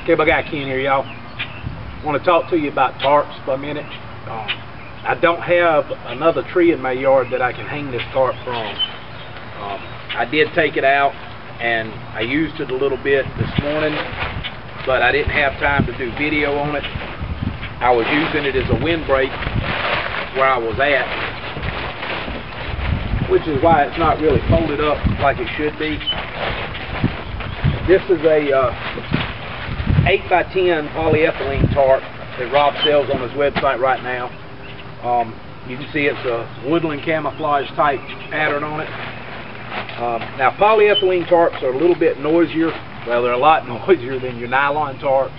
Cable Guy Ken here, y'all. Want to talk to you about tarps for a minute. I don't have another tree in my yard that I can hang this tarp from. I did take it out and I used it a little bit this morning, but I didn't have time to do video on it. I was using it as a windbreak where I was at, which is why it's not really folded up like it should be. This is a 8x10 polyethylene tarp that Rob sells on his website right now. You can see it's a woodland camouflage type pattern on it. Now polyethylene tarps are a little bit noisier. Well, they're a lot noisier than your nylon tarps,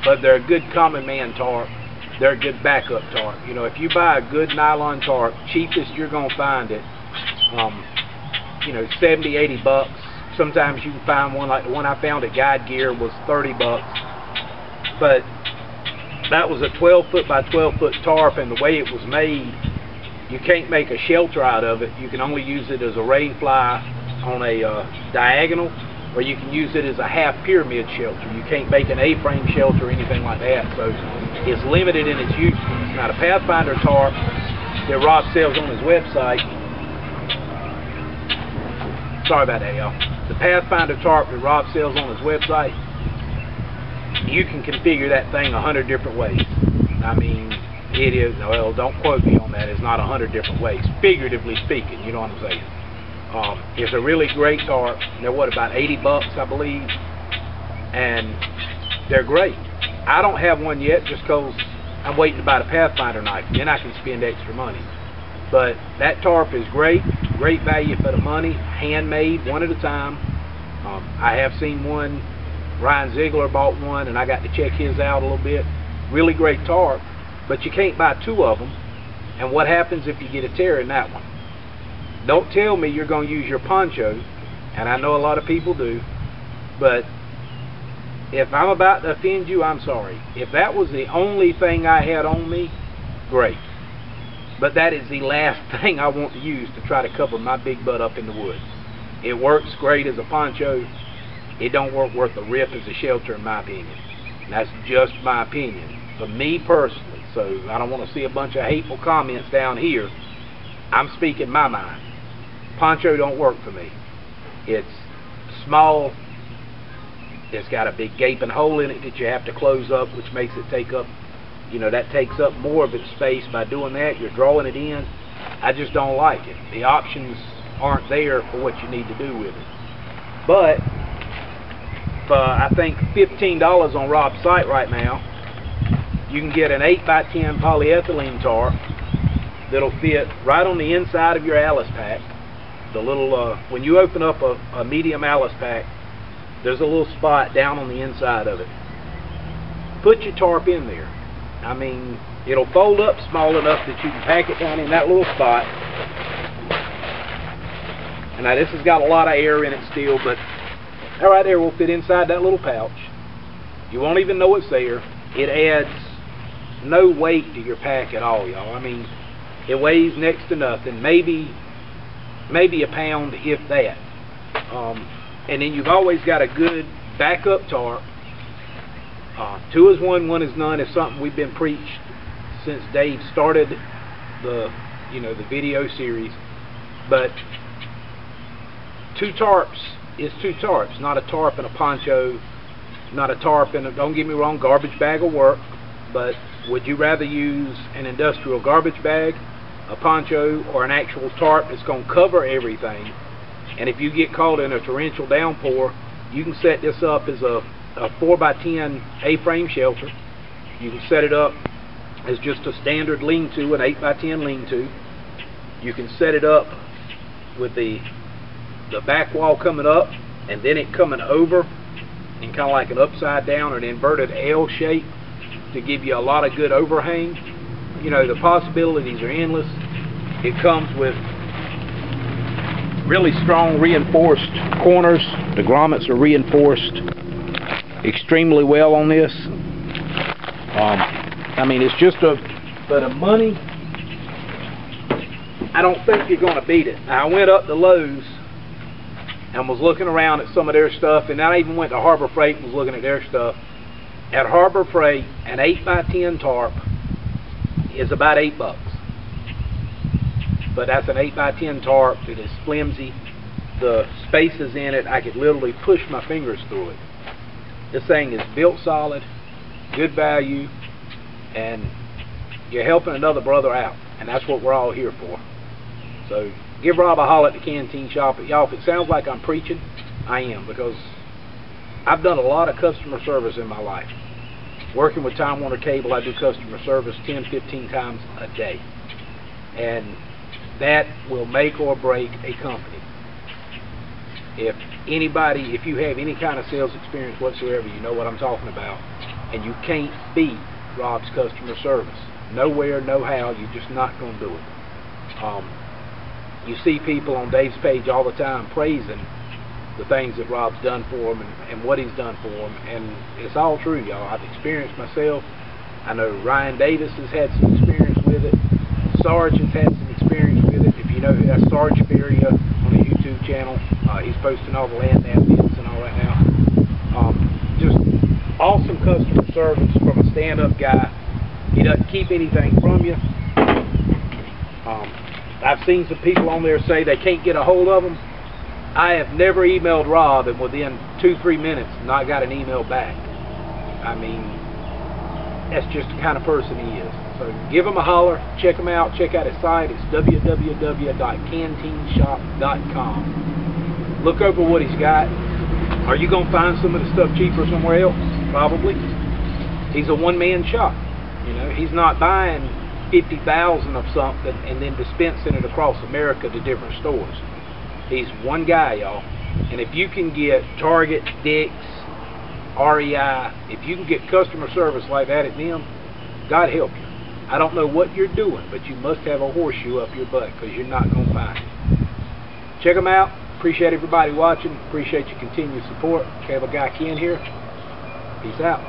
but they're a good common man tarp. They're a good backup tarp. You know, if you buy a good nylon tarp, cheapest you're going to find it, you know, 70, 80 bucks. Sometimes you can find one like the one I found at Guide Gear was 30 bucks. But that was a 12-foot by 12-foot tarp, and the way it was made, you can't make a shelter out of it. You can only use it as a rain fly on a diagonal, or you can use it as a half pyramid shelter. You can't make an A-frame shelter or anything like that, so it's limited in its use. Now the Pathfinder tarp that Rob sells on his website, sorry about that, y'all. The Pathfinder tarp that Rob sells on his website, you can configure that thing 100 different ways. I mean, it is, well, don't quote me on that, it's not 100 different ways, figuratively speaking, you know what I'm saying. It's a really great tarp. They're what, about 80 bucks, I believe, and they're great. I don't have one yet just because I'm waiting to buy the Pathfinder knife, then I can spend extra money. But that tarp is great value for the money, handmade, one at a time. I have seen one, Ryan Ziegler bought one, and I got to check his out a little bit. Really great tarp, but you can't buy two of them. And what happens if you get a tear in that one? Don't tell me you're going to use your poncho, and I know a lot of people do, but if I'm about to offend you, I'm sorry. If that was the only thing I had on me, great. But that is the last thing I want to use to try to cover my big butt up in the woods. It works great as a poncho. It don't work worth a rip as a shelter, in my opinion. And that's just my opinion, for me personally. So I don't want to see a bunch of hateful comments down here. I'm speaking my mind. Poncho don't work for me. It's small. It's got a big gaping hole in it that you have to close up, which makes it take up, you know, that takes up more of its space by doing that. You're drawing it in. I just don't like it. The options aren't there for what you need to do with it. But for, I think, $15 on Rob's site right now, you can get an 8x10 polyethylene tarp that'll fit right on the inside of your Alice pack. The little, when you open up a medium Alice pack, there's a little spot down on the inside of it. Put your tarp in there. I mean, it'll fold up small enough that you can pack it down in that little spot. And now this has got a lot of air in it still, but that right there will fit inside that little pouch. You won't even know it's there. It adds no weight to your pack at all, y'all. I mean, it weighs next to nothing, maybe a pound, if that. And then you've always got a good backup tarp. 2 is 1, 1 is none is something we've been preached since Dave started the video series. But 2 tarps is 2 tarps, not a tarp and a poncho, not a tarp and a, don't get me wrong, garbage bag will work, but would you rather use an industrial garbage bag, a poncho, or an actual tarp that's going to cover everything? And if you get caught in a torrential downpour, you can set this up as a 4x10 A-frame shelter. You can set it up as just a standard lean-to, an 8x10 lean-to. You can set it up with the back wall coming up and then it coming over in kind of like an upside down or an inverted L shape to give you a lot of good overhang. You know, the possibilities are endless. It comes with really strong reinforced corners. The grommets are reinforced extremely well on this. I mean, it's just for the money, I don't think you're going to beat it. Now, I went up to Lowe's and was looking around at some of their stuff, and I even went to Harbor Freight and was looking at their stuff. At Harbor Freight, an 8x10 tarp is about $8. But that's an 8x10 tarp. It is flimsy. The spaces in it, I could literally push my fingers through it. This thing is built solid, good value, and you're helping another brother out, and that's what we're all here for. So give Rob a holler at the Canteen Shop. Y'all, if it sounds like I'm preaching, I am, because I've done a lot of customer service in my life. Working with Time Warner Cable, I do customer service 10, 15 times a day. And that will make or break a company. If you have any kind of sales experience whatsoever, you know what I'm talking about. And you can't beat Rob's customer service. Nowhere, no how, you're just not going to do it. You see people on Dave's page all the time praising the things that Rob's done for them and what he's done for them, and it's all true, y'all. I've experienced myself. I know Ryan Davis has had some experience with it. Sarge has had some experience with it. If you know that's Sarge Feria on the YouTube channel, he's posting all the land bids and all that now. Just awesome customer service from a stand-up guy. He doesn't keep anything from you. I've seen some people on there say they can't get a hold of him. I have never emailed Rob and within 2-3 minutes not got an email back. I mean, that's just the kind of person he is. So give him a holler, check him out, check out his site. It's www.canteenshop.com. Look over what he's got. Are you going to find some of the stuff cheaper somewhere else? Probably. He's a one-man shop. You know, he's not buying 50,000 of something and then dispensing it across America to different stores. He's one guy, y'all. And if you can get Target, Dick's, REI, if you can get customer service like that at them, God help you. I don't know what you're doing, but you must have a horseshoe up your butt, because you're not going to find it. Check them out. Appreciate everybody watching. Appreciate your continued support. Cable Guy Ken here. Peace out.